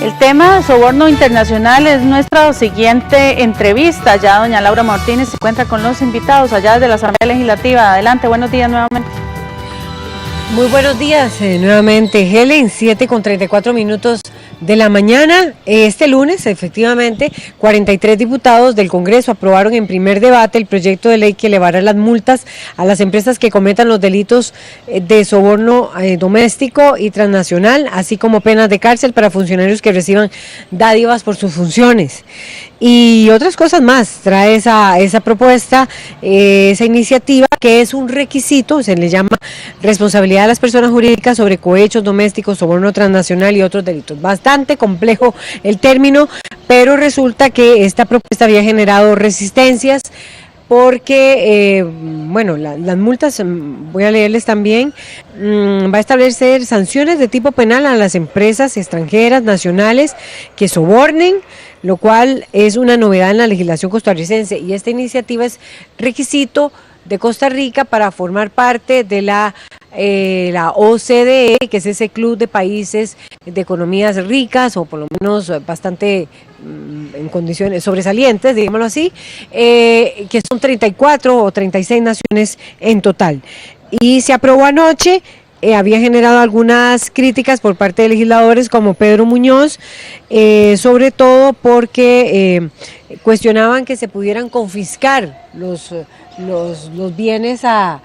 El tema soborno internacional es nuestra siguiente entrevista. Ya doña Laura Martínez se encuentra con los invitados allá desde la Asamblea Legislativa. Adelante, buenos días nuevamente. Muy buenos días nuevamente, Helen, 7:34 de la mañana. Este lunes, efectivamente, 43 diputados del Congreso aprobaron en primer debate el proyecto de ley que elevará las multas a las empresas que cometan los delitos de soborno doméstico y transnacional, así como penas de cárcel para funcionarios que reciban dádivas por sus funciones. Y otras cosas más trae esa propuesta, esa iniciativa, que es un requisito, se le llama responsabilidad de las personas jurídicas sobre cohechos domésticos, soborno transnacional y otros delitos. Bastante complejo el término, pero resulta que esta propuesta había generado resistencias porque, las multas, voy a leerles también, va a establecer sanciones de tipo penal a las empresas extranjeras, nacionales, que sobornen, lo cual es una novedad en la legislación costarricense, y esta iniciativa es requisito de Costa Rica para formar parte de la OCDE, que es ese club de países de economías ricas, o por lo menos bastante en condiciones sobresalientes, digámoslo así, que son 34 o 36 naciones en total. Y se aprobó anoche. Había generado algunas críticas por parte de legisladores como Pedro Muñoz, sobre todo porque cuestionaban que se pudieran confiscar los bienes a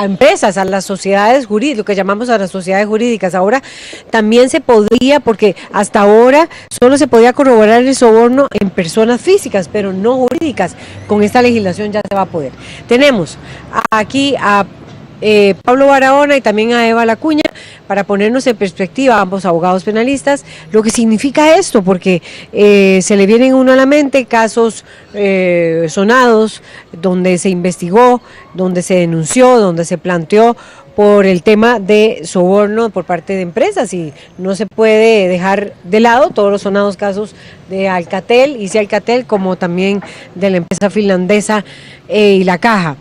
empresas, a las sociedades jurídicas, lo que llamamos a las sociedades jurídicas. Ahora también se podría, porque hasta ahora solo se podía corroborar el soborno en personas físicas, pero no jurídicas. Con esta legislación ya se va a poder. Tenemos aquí a Pablo Barahona y también a Eva Lacuña para ponernos en perspectiva, ambos abogados penalistas, lo que significa esto, porque se le vienen uno a la mente casos sonados, donde se investigó, donde se denunció, donde se planteó por el tema de soborno por parte de empresas, y no se puede dejar de lado todos los sonados casos de Alcatel, y Alcatel, como también de la empresa finlandesa y la Caja.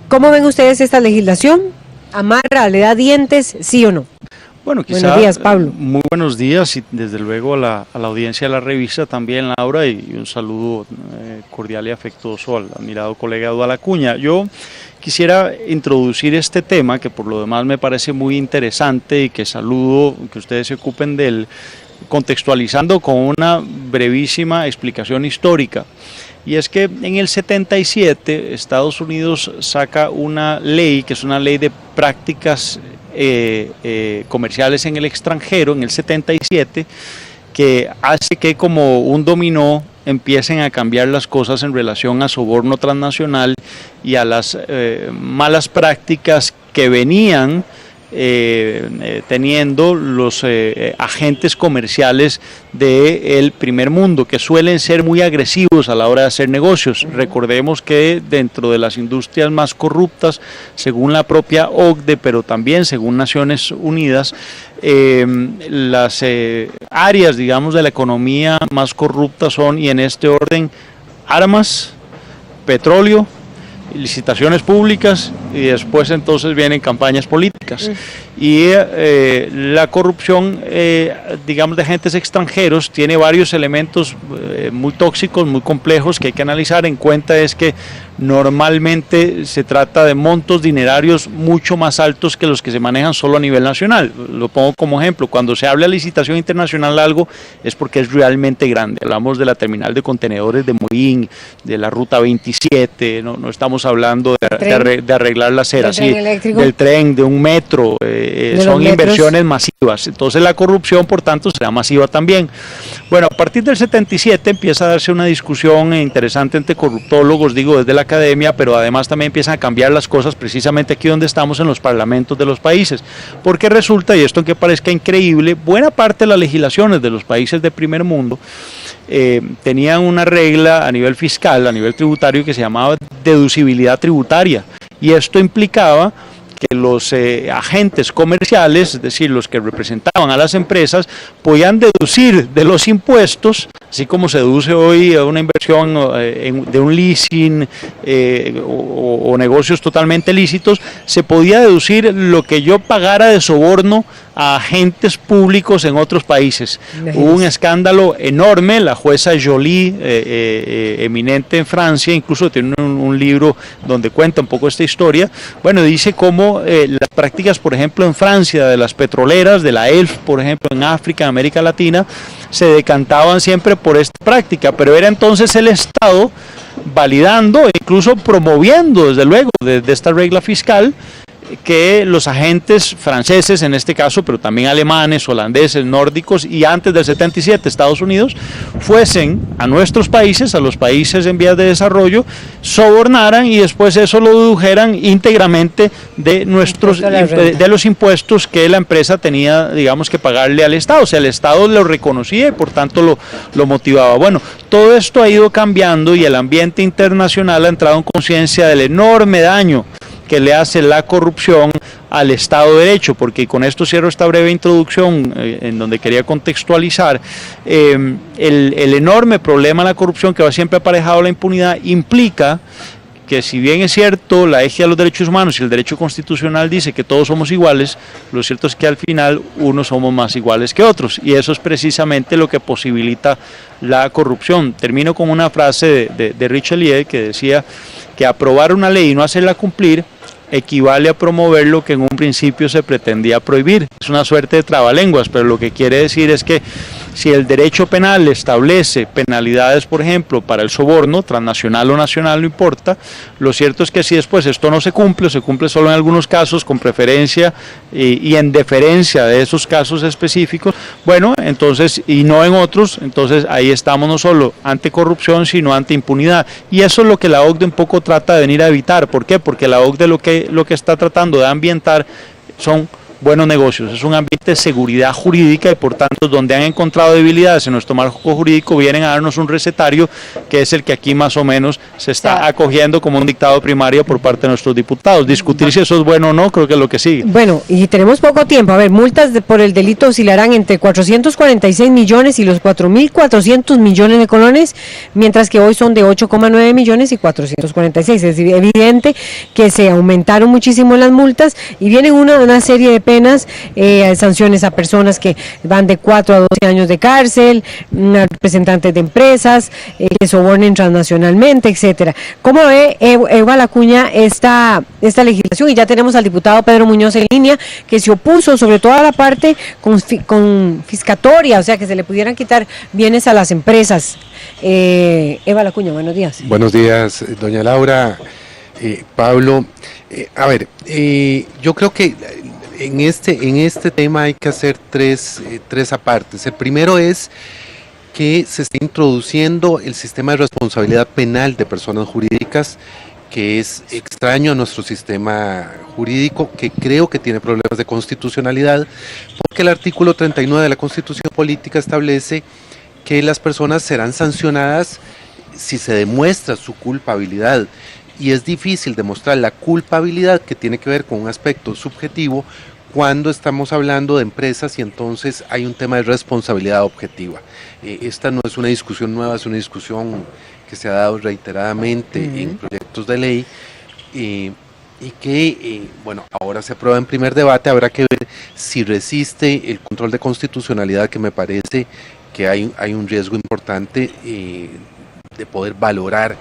¿Cómo ven ustedes esta legislación? ¿Amarra, le da dientes, sí o no? Bueno, quizá, buenos días, Pablo. Muy buenos días, y desde luego a la audiencia de la revista también, Laura, y un saludo cordial y afectuoso al admirado colega Eduardo Acuña. Yo quisiera introducir este tema, que por lo demás me parece muy interesante y que saludo que ustedes se ocupen de él, contextualizando con una brevísima explicación histórica. Y es que en el 77 Estados Unidos saca una ley, que es una ley de prácticas comerciales en el extranjero, en el 77, que hace que como un dominó empiecen a cambiar las cosas en relación a soborno transnacional y a las malas prácticas que venían teniendo los agentes comerciales del primer mundo, que suelen ser muy agresivos a la hora de hacer negocios. Recordemos que dentro de las industrias más corruptas, según la propia OCDE, pero también según Naciones Unidas, las áreas, digamos, de la economía más corruptas son, y en este orden, armas, petróleo, licitaciones públicas, y después entonces vienen campañas políticas. Y la corrupción, digamos, de agentes extranjeros tiene varios elementos muy tóxicos, muy complejos, que hay que analizar. En cuenta es que normalmente se trata de montos dinerarios mucho más altos que los que se manejan solo a nivel nacional. Lo pongo como ejemplo: cuando se habla de licitación internacional algo, es porque es realmente grande. Hablamos de la terminal de contenedores de Moín, de la ruta 27, no estamos hablando de arreglar la acera, sí, del tren, de un metro, son inversiones masivas. Entonces la corrupción, por tanto, será masiva también. Bueno, a partir del 77 empieza a darse una discusión interesante entre corruptólogos, digo, desde la academia, pero además también empiezan a cambiar las cosas precisamente aquí donde estamos, en los parlamentos de los países, porque resulta, y esto aunque parezca increíble, buena parte de las legislaciones de los países de primer mundo tenían una regla a nivel fiscal, a nivel tributario, que se llamaba deducibilidad tributaria, y esto implicaba que los agentes comerciales, es decir, los que representaban a las empresas, podían deducir de los impuestos, así como se deduce hoy una inversión de un leasing o negocios totalmente lícitos, se podía deducir lo que yo pagara de soborno a agentes públicos en otros países. Hubo un escándalo enorme, la jueza Joly, eminente en Francia, incluso tiene un libro donde cuenta un poco esta historia. Bueno, dice cómo las prácticas, por ejemplo, en Francia, de las petroleras, de la ELF, por ejemplo, en África, en América Latina, se decantaban siempre por esta práctica, pero era entonces el Estado validando e incluso promoviendo, desde luego, desde esta regla fiscal, que los agentes franceses en este caso, pero también alemanes, holandeses, nórdicos y antes del 77 Estados Unidos, fuesen a nuestros países, a los países en vías de desarrollo, sobornaran y después eso lo dedujeran íntegramente de los impuestos que la empresa tenía, digamos, que pagarle al Estado. O sea, el Estado lo reconocía y por tanto lo motivaba. Bueno, todo esto ha ido cambiando y el ambiente internacional ha entrado en conciencia del enorme daño que le hace la corrupción al Estado de Derecho, porque con esto cierro esta breve introducción en donde quería contextualizar el enorme problema de la corrupción que va siempre aparejado a la impunidad. Implica que, si bien es cierto, la égida de los derechos humanos y el derecho constitucional dice que todos somos iguales, lo cierto es que al final unos somos más iguales que otros, y eso es precisamente lo que posibilita la corrupción. Termino con una frase de Richelieu que decía que aprobar una ley y no hacerla cumplir equivale a promover lo que en un principio se pretendía prohibir. Es una suerte de trabalenguas, pero lo que quiere decir es que si el derecho penal establece penalidades, por ejemplo, para el soborno, transnacional o nacional, no importa, lo cierto es que si después esto no se cumple, o se cumple solo en algunos casos, con preferencia y en deferencia de esos casos específicos, bueno, entonces, y no en otros, entonces ahí estamos no solo ante corrupción, sino ante impunidad. Y eso es lo que la OCDE un poco trata de venir a evitar. ¿Por qué? Porque la OCDE lo que está tratando de ambientar son buenos negocios, es un ambiente de seguridad jurídica y por tanto donde han encontrado debilidades en nuestro marco jurídico vienen a darnos un recetario que es el que aquí más o menos se está acogiendo como un dictado primario por parte de nuestros diputados. Discutir si eso es bueno o no, creo que es lo que sigue. Bueno, y tenemos poco tiempo. A ver, multas por el delito oscilarán entre 446 millones y los 4.400 millones de colones, mientras que hoy son de 8,9 millones y 446. Es evidente que se aumentaron muchísimo las multas y vienen una serie de penas, sanciones a personas que van de 4 a 12 años de cárcel, representantes de empresas que sobornen transnacionalmente, etcétera. ¿Cómo ve Eva Lacuña esta legislación? Y ya tenemos al diputado Pedro Muñoz en línea, que se opuso sobre todo a la parte confiscatoria, o sea, que se le pudieran quitar bienes a las empresas. Eva Lacuña, buenos días. Buenos días, doña Laura, Pablo. A ver, yo creo que en este tema hay que hacer tres apartes. El primero es que se está introduciendo el sistema de responsabilidad penal de personas jurídicas, que es extraño a nuestro sistema jurídico, que creo que tiene problemas de constitucionalidad, porque el artículo 39 de la Constitución Política establece que las personas serán sancionadas si se demuestra su culpabilidad. Y es difícil demostrar la culpabilidad, que tiene que ver con un aspecto subjetivo, cuando estamos hablando de empresas y entonces hay un tema de responsabilidad objetiva. Esta no es una discusión nueva, es una discusión que se ha dado reiteradamente en proyectos de ley y que, bueno, ahora se aprueba en primer debate. Habrá que ver si resiste el control de constitucionalidad, que me parece que hay un riesgo importante de poder valorar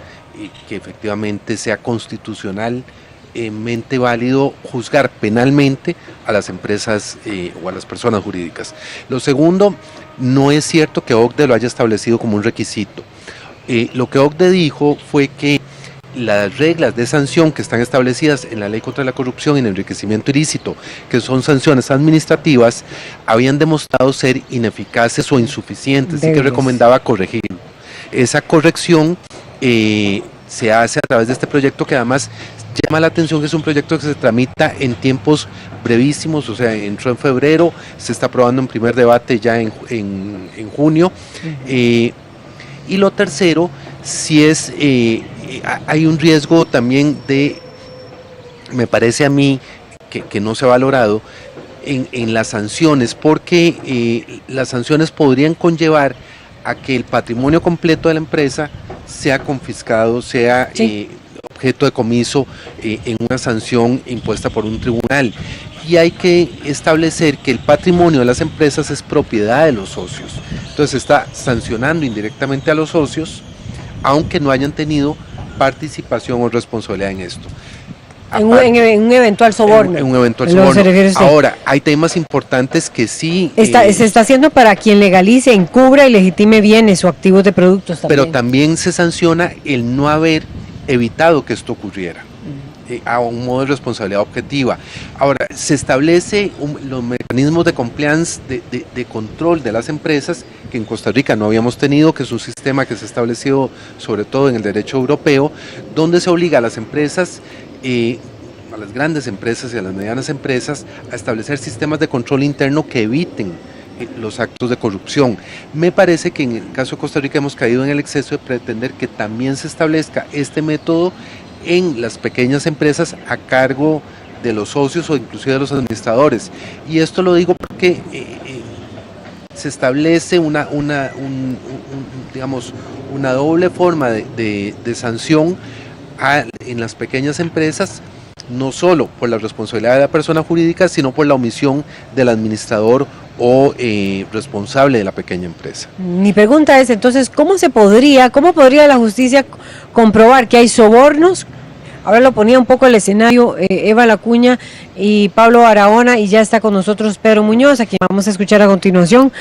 que efectivamente sea constitucionalmente válido juzgar penalmente a las empresas o a las personas jurídicas. Lo segundo, no es cierto que OCDE lo haya establecido como un requisito. Lo que OCDE dijo fue que las reglas de sanción que están establecidas en la Ley contra la Corrupción y el Enriquecimiento Ilícito, que son sanciones administrativas, habían demostrado ser ineficaces o insuficientes, y que recomendaba corregirlo. Esa corrección se hace a través de este proyecto, que además llama la atención que es un proyecto que se tramita en tiempos brevísimos, o sea, entró en febrero, se está aprobando en primer debate ya en junio. Y lo tercero, si es, hay un riesgo también me parece a mí, que no se ha valorado en las sanciones, porque las sanciones podrían conllevar a que el patrimonio completo de la empresa sea confiscado, sea objeto de comiso en una sanción impuesta por un tribunal. y hay que establecer que el patrimonio de las empresas es propiedad de los socios. Entonces está sancionando indirectamente a los socios, aunque no hayan tenido participación o responsabilidad en esto. En un eventual soborno. En un eventual soborno. Ahora, hay temas importantes que sí... se está haciendo para quien legalice, encubra y legitime bienes o activos de productos también. Pero también se sanciona el no haber evitado que esto ocurriera, a un modo de responsabilidad objetiva. Ahora, se establece los mecanismos de compliance, de control de las empresas, que en Costa Rica no habíamos tenido, que es un sistema que se ha establecido sobre todo en el derecho europeo, donde se obliga a las empresas, a las grandes empresas y a las medianas empresas, a establecer sistemas de control interno que eviten los actos de corrupción. Me parece que en el caso de Costa Rica hemos caído en el exceso de pretender que también se establezca este método en las pequeñas empresas a cargo de los socios o inclusive de los administradores. Y esto lo digo porque se establece una doble forma de sanción en las pequeñas empresas, no solo por la responsabilidad de la persona jurídica, sino por la omisión del administrador o responsable de la pequeña empresa. Mi pregunta es entonces, ¿cómo podría la justicia comprobar que hay sobornos? Ahora lo ponía un poco el escenario Eva Lacuña y Pablo Barahona, y ya está con nosotros Pedro Muñoz, a quien vamos a escuchar a continuación.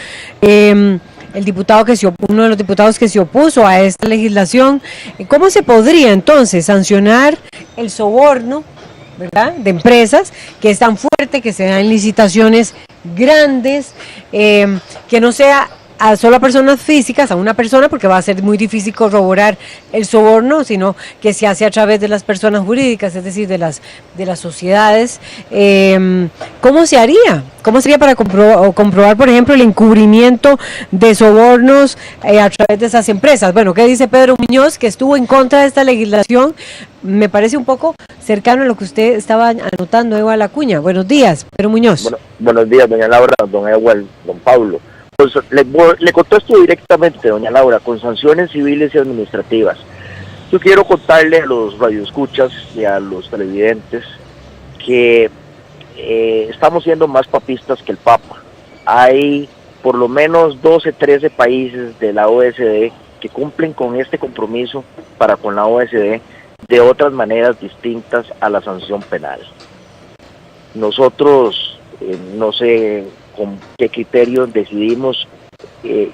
El diputado uno de los diputados que se opuso a esta legislación. ¿Cómo se podría entonces sancionar el soborno, ¿verdad?, de empresas que es tan fuerte, que se dan licitaciones grandes, que no sea solo a personas físicas, a una persona, porque va a ser muy difícil corroborar el soborno, sino que se hace a través de las personas jurídicas, es decir, de las sociedades? ¿Cómo se haría? ¿Cómo sería para comprobar, por ejemplo, el encubrimiento de sobornos a través de esas empresas? Bueno, ¿qué dice Pedro Muñoz, que estuvo en contra de esta legislación? Me parece un poco cercano a lo que usted estaba anotando, Eva Lacuña. Buenos días, Pedro Muñoz. Bueno, buenos días, doña Laura, don Ewell, don Pablo. Pues le contesto directamente, doña Laura, con sanciones civiles y administrativas. Yo quiero contarle a los radioescuchas y a los televidentes que estamos siendo más papistas que el Papa. Hay por lo menos 12, 13 países de la OSD que cumplen con este compromiso para con la OSD de otras maneras distintas a la sanción penal. Nosotros, no sé con qué criterios decidimos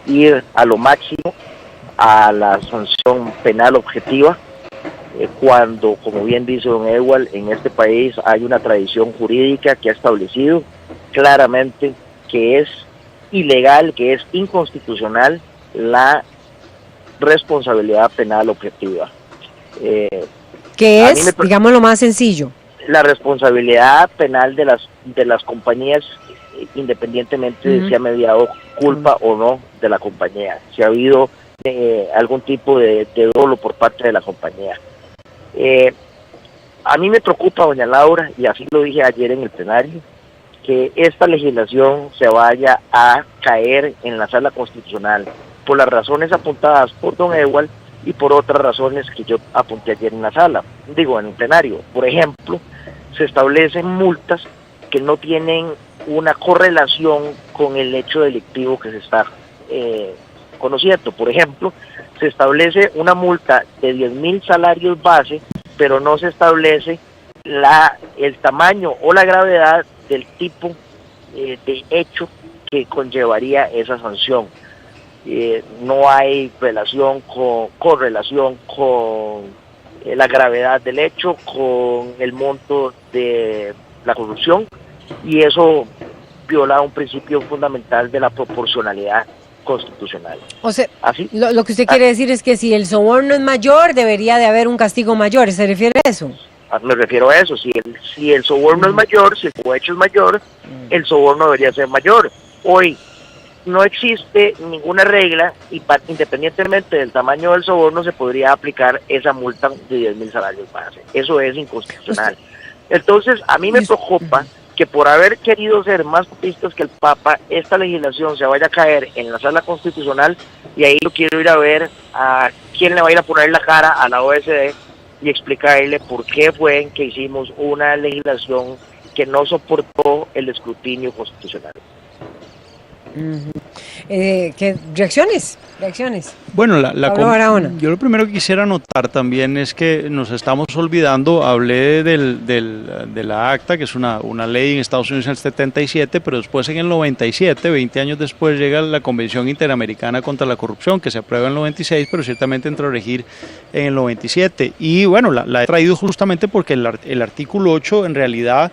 ir a lo máximo, a la sanción penal objetiva, cuando, como bien dice don Ewell, en este país hay una tradición jurídica que ha establecido claramente que es ilegal, que es inconstitucional la responsabilidad penal objetiva. ¿Qué es, digamos, lo más sencillo? La responsabilidad penal de las compañías, independientemente de si ha mediado culpa o no de la compañía, si ha habido algún tipo de dolo por parte de la compañía. A mí me preocupa, doña Laura, y así lo dije ayer en el plenario, que esta legislación se vaya a caer en la sala constitucional por las razones apuntadas por don Ewell y por otras razones que yo apunté ayer en la sala, en el plenario. Por ejemplo, se establecen multas que no tienen una correlación con el hecho delictivo que se está conociendo. Por ejemplo, se establece una multa de 10,000 salarios base, pero no se establece el tamaño o la gravedad del tipo de hecho que conllevaría esa sanción. No hay correlación con la gravedad del hecho, con el monto de la corrupción, y eso viola un principio fundamental de la proporcionalidad constitucional. O sea, ¿así? Lo que usted quiere decir es que si el soborno es mayor, debería de haber un castigo mayor. ¿Se refiere a eso? Me refiero a eso. Si el soborno es mayor, si el cohecho es mayor, el soborno debería ser mayor. Hoy no existe ninguna regla y independientemente del tamaño del soborno se podría aplicar esa multa de 10,000 salarios base. Eso es inconstitucional. Entonces, a mí me preocupa que por haber querido ser más papistas que el Papa, esta legislación se vaya a caer en la sala constitucional, y ahí yo quiero ir a ver a quién le va a ir a poner la cara a la OSD y explicarle por qué fue que hicimos una legislación que no soportó el escrutinio constitucional. ¿Qué reacciones? Bueno, Yo lo primero que quisiera anotar también es que nos estamos olvidando, hablé de la ACTA, que es una ley en Estados Unidos en el 77, pero después en el 97, 20 años después, llega la Convención Interamericana contra la Corrupción, que se aprueba en el 96, pero ciertamente entró a regir en el 97. Y bueno, la he traído justamente porque el artículo 8 en realidad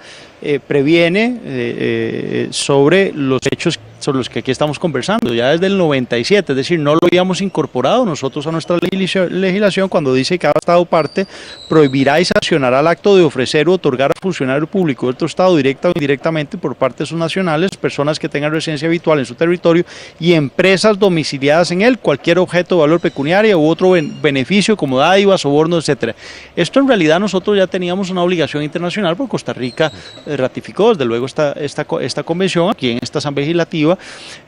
previene sobre los hechos sobre los que aquí estamos conversando, ya desde el 97, es decir, no lo habíamos incorporado nosotros a nuestra legislación cuando dice que cada Estado parte prohibirá y sancionará el acto de ofrecer o otorgar a funcionario público de otro Estado directa o indirectamente por parte de sus nacionales, personas que tengan residencia habitual en su territorio y empresas domiciliadas en él, cualquier objeto de valor pecuniario u otro beneficio como dádiva, soborno, etcétera. Esto en realidad nosotros ya teníamos una obligación internacional porque Costa Rica ratificó desde luego esta convención aquí en esta Asamblea Legislativa.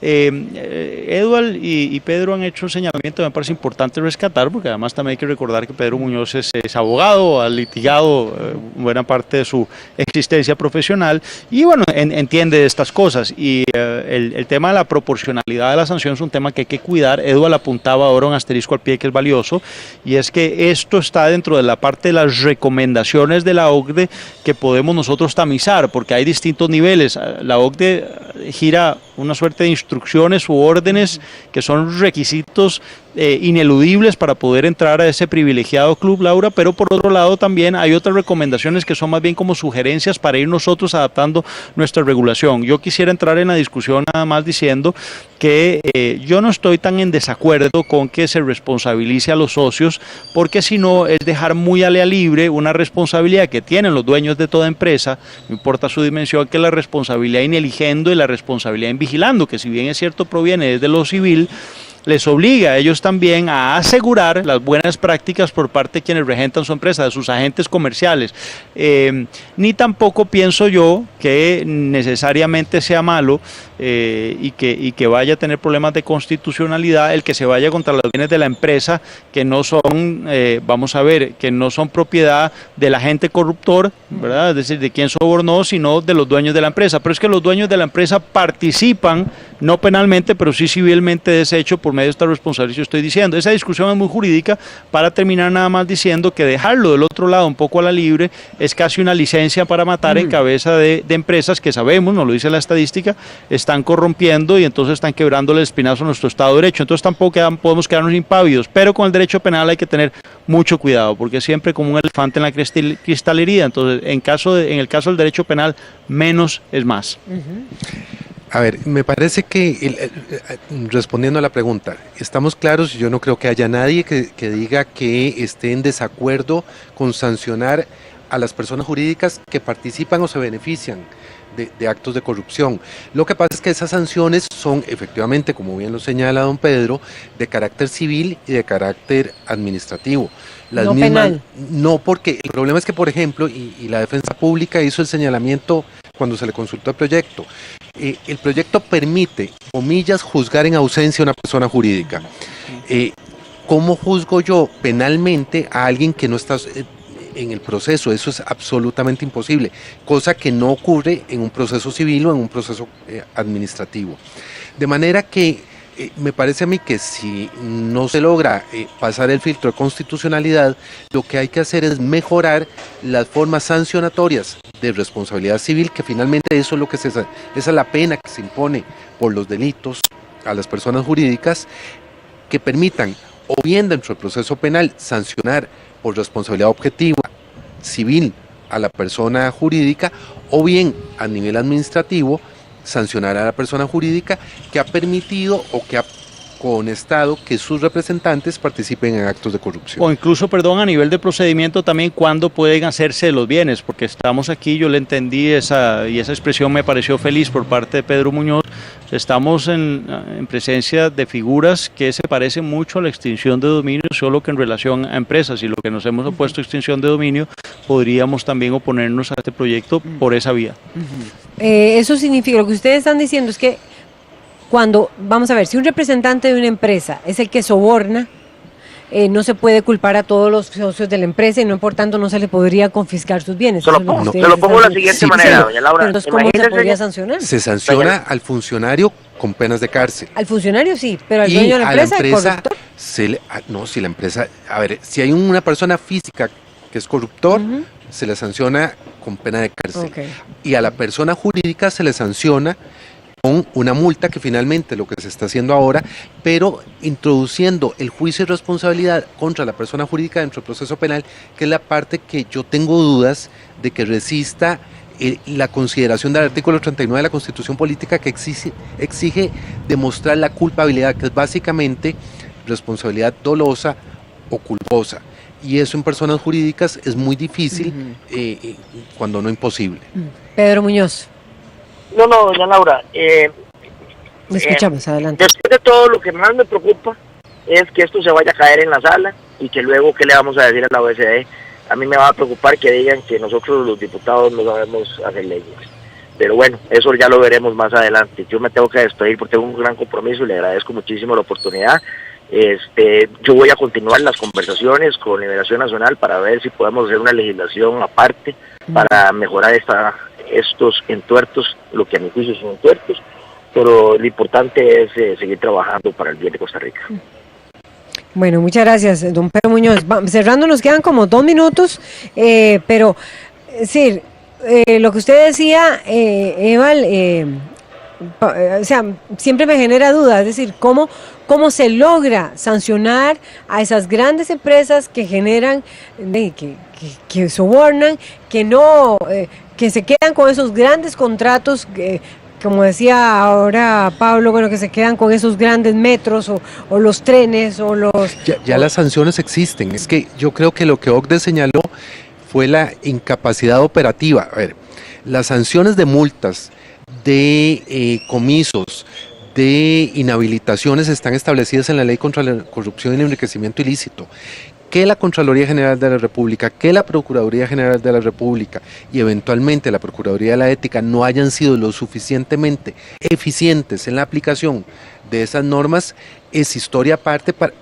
Eduard y Pedro han hecho un señalamiento que me parece importante rescatar, porque además también hay que recordar que Pedro Muñoz es abogado, ha litigado buena parte de su existencia profesional y bueno, entiende estas cosas y el tema de la proporcionalidad de la sanción es un tema que hay que cuidar. Eduard apuntaba ahora un asterisco al pie que es valioso y es que esto está dentro de la parte de las recomendaciones de la OCDE que podemos nosotros tamizar, porque hay distintos niveles. La OCDE gira una suerte de instrucciones u órdenes que son requisitos ineludibles para poder entrar a ese privilegiado club, Laura, pero por otro lado también hay otras recomendaciones que son más bien como sugerencias para ir nosotros adaptando nuestra regulación. Yo quisiera entrar en la discusión nada más diciendo que yo no estoy tan en desacuerdo con que se responsabilice a los socios, porque si no es dejar muy a la libre una responsabilidad que tienen los dueños de toda empresa, no importa su dimensión, que es la responsabilidad ineligiendo y la responsabilidad invigilando, que si bien es cierto proviene desde lo civil, les obliga a ellos también a asegurar las buenas prácticas por parte de quienes regentan su empresa, de sus agentes comerciales. Ni tampoco pienso yo que necesariamente sea malo y que vaya a tener problemas de constitucionalidad el que se vaya contra los bienes de la empresa que no son, vamos a ver, que no son propiedad del agente corruptor, ¿verdad? Es decir, de quien sobornó, sino de los dueños de la empresa. Pero es que los dueños de la empresa participan, no penalmente, pero sí civilmente de ese hecho por medio de esta responsabilidad que estoy diciendo. Esa discusión es muy jurídica, para terminar nada más diciendo que dejarlo del otro lado un poco a la libre es casi una licencia para matar en cabeza de empresas que sabemos, nos lo dice la estadística, están corrompiendo y entonces están quebrándole el espinazo a nuestro Estado de Derecho. Entonces tampoco podemos quedarnos impávidos, pero con el derecho penal hay que tener mucho cuidado, porque siempre como un elefante en la cristalería. Entonces, en el caso del derecho penal, menos es más. A ver, me parece que, respondiendo a la pregunta, estamos claros, yo no creo que haya nadie que diga que esté en desacuerdo con sancionar a las personas jurídicas que participan o se benefician de actos de corrupción. Lo que pasa es que esas sanciones son efectivamente, como bien lo señala don Pedro, de carácter civil y de carácter administrativo. Las mismas, penal. No, porque el problema es que, por ejemplo, y la defensa pública hizo el señalamiento cuando se le consultó el proyecto. El proyecto permite, comillas, juzgar en ausencia a una persona jurídica. ¿Cómo juzgo yo penalmente a alguien que no está en el proceso? Eso es absolutamente imposible, cosa que no ocurre en un proceso civil o en un proceso administrativo. De manera que me parece a mí que si no se logra pasar el filtro de constitucionalidad, lo que hay que hacer es mejorar las formas sancionatorias de responsabilidad civil, que finalmente eso es lo que esa es la pena que se impone por los delitos a las personas jurídicas, que permitan o bien dentro del proceso penal sancionar por responsabilidad objetiva civil a la persona jurídica, o bien a nivel administrativo sancionar a la persona jurídica que ha permitido o que ha conestado que sus representantes participen en actos de corrupción. O incluso, perdón, a nivel de procedimiento también cuándo pueden hacerse los bienes, porque estamos aquí, yo le entendí y esa expresión me pareció feliz por parte de Pedro Muñoz. Estamos en presencia de figuras que se parecen mucho a la extinción de dominio, solo que en relación a empresas, y lo que nos hemos opuesto a extinción de dominio, podríamos también oponernos a este proyecto por esa vía. Eso significa, lo que ustedes están diciendo es que cuando, vamos a ver, si un representante de una empresa es el que soborna, no se puede culpar a todos los socios de la empresa y no, por tanto, no se le podría confiscar sus bienes. Se lo pongo de la siguiente manera, doña Laura. Pero entonces, ¿cómo se podría sancionar? Se sanciona al funcionario con penas de cárcel. Al funcionario sí, pero al dueño de la empresa, el corruptor. Si la empresa, a ver, si hay una persona física que es corruptor, se le sanciona con pena de cárcel. Okay. Y a la persona jurídica se le sanciona con una multa, que finalmente lo que se está haciendo ahora, pero introduciendo el juicio de responsabilidad contra la persona jurídica dentro del proceso penal, que es la parte que yo tengo dudas de que resista la consideración del artículo 39 de la Constitución Política, que exige demostrar la culpabilidad, que es básicamente responsabilidad dolosa o culposa. Y eso en personas jurídicas es muy difícil, cuando no imposible. Pedro Muñoz. No, doña Laura. Me escuchamos, adelante. Después de todo, lo que más me preocupa es que esto se vaya a caer en la sala y que luego, ¿qué le vamos a decir a la OECD? A mí me va a preocupar que digan que nosotros los diputados no sabemos hacer leyes. Pero bueno, eso ya lo veremos más adelante. Yo me tengo que despedir porque tengo un gran compromiso y le agradezco muchísimo la oportunidad. Yo voy a continuar las conversaciones con Liberación Nacional para ver si podemos hacer una legislación aparte para mejorar estos entuertos, lo que a mi juicio son entuertos, pero lo importante es seguir trabajando para el bien de Costa Rica. Bueno, muchas gracias, don Pedro Muñoz. Cerrando, nos quedan como 2 minutos, pero sí, lo que usted decía, Eval, o sea, siempre me genera dudas, es decir, ¿cómo se logra sancionar a esas grandes empresas que generan, que sobornan, que se quedan con esos grandes contratos, como decía ahora Pablo, bueno, que se quedan con esos grandes metros o los trenes o los... Ya las sanciones existen. Es que yo creo que lo que OCDE señaló fue la incapacidad operativa. A ver, las sanciones de multas, de comisos, de inhabilitaciones están establecidas en la Ley contra la Corrupción y el Enriquecimiento Ilícito. Que la Contraloría General de la República, que la Procuraduría General de la República y eventualmente la Procuraduría de la Ética no hayan sido lo suficientemente eficientes en la aplicación de esas normas es historia aparte para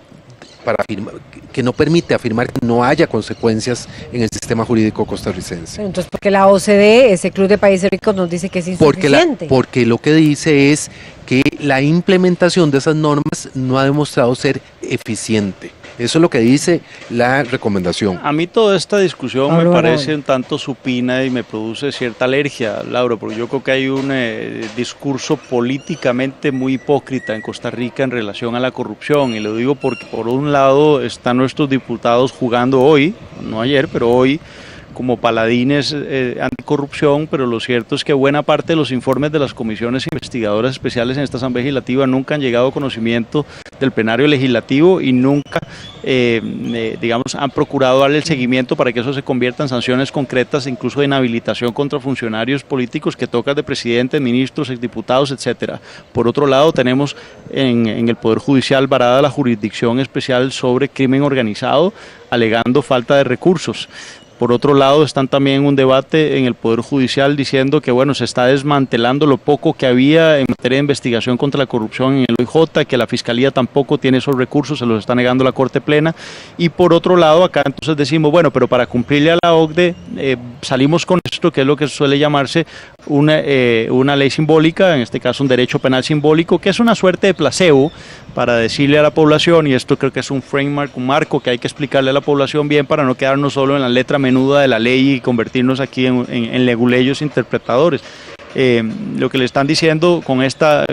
afirmar, que no permite afirmar que no haya consecuencias en el sistema jurídico costarricense. Entonces, ¿por qué la OCDE, ese Club de Países Ricos, nos dice que es insuficiente? Porque lo que dice es que la implementación de esas normas no ha demostrado ser eficiente. Eso es lo que dice la recomendación. A mí toda esta discusión me parece un tanto supina y me produce cierta alergia, Laura, porque yo creo que hay un discurso políticamente muy hipócrita en Costa Rica en relación a la corrupción, y lo digo porque por un lado están nuestros diputados jugando hoy, no ayer, pero hoy, como paladines anticorrupción, pero lo cierto es que buena parte de los informes de las comisiones investigadoras especiales en esta Asamblea Legislativa nunca han llegado a conocimiento del plenario legislativo y nunca, digamos, han procurado darle el seguimiento para que eso se convierta en sanciones concretas, incluso de inhabilitación contra funcionarios políticos que tocan de presidentes, ministros, exdiputados, etcétera. Por otro lado, tenemos en el Poder Judicial varada la jurisdicción especial sobre crimen organizado, alegando falta de recursos. Por otro lado, están también en un debate en el Poder Judicial diciendo que, bueno, se está desmantelando lo poco que había en materia de investigación contra la corrupción en el OIJ, que la Fiscalía tampoco tiene esos recursos, se los está negando la Corte Plena. Y por otro lado, acá entonces decimos, bueno, pero para cumplirle a la OCDE salimos con esto, que es lo que suele llamarse una ley simbólica, en este caso un derecho penal simbólico, que es una suerte de placebo para decirle a la población, y esto creo que es un framework, un marco que hay que explicarle a la población bien para no quedarnos solo en la letra menuda de la ley y convertirnos aquí en leguleyos interpretadores. Lo que le están diciendo con esta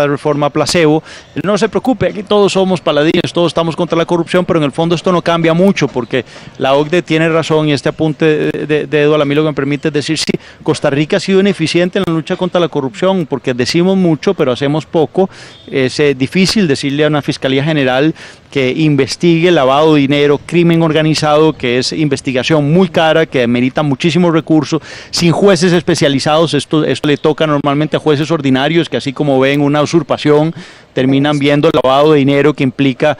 reforma placebo, no se preocupe, aquí todos somos paladines, todos estamos contra la corrupción, pero en el fondo esto no cambia mucho, porque la OCDE tiene razón, y este apunte de Eduardo a mí lo que me permite es decir, sí, Costa Rica ha sido ineficiente en la lucha contra la corrupción, porque decimos mucho, pero hacemos poco. Es difícil decirle a una Fiscalía General que investigue lavado de dinero, crimen organizado, que es investigación muy cara, que merita muchísimos recursos, sin jueces especializados. Esto le toca normalmente a jueces ordinarios que así como ven una usurpación, terminan viendo lavado de dinero que implica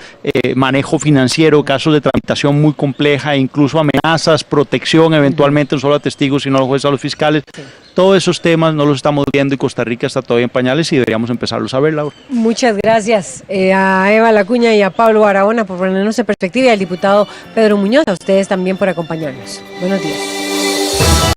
manejo financiero, casos de tramitación muy compleja, incluso amenazas, protección eventualmente no solo a testigos sino a los jueces, a los fiscales. Todos esos temas no los estamos viendo y Costa Rica está todavía en pañales y deberíamos empezarlos a ver, Laura. Muchas gracias a Eva Lacuña y a Pablo Barahona por ponernos en perspectiva y al diputado Pedro Muñoz, a ustedes también por acompañarnos. Buenos días.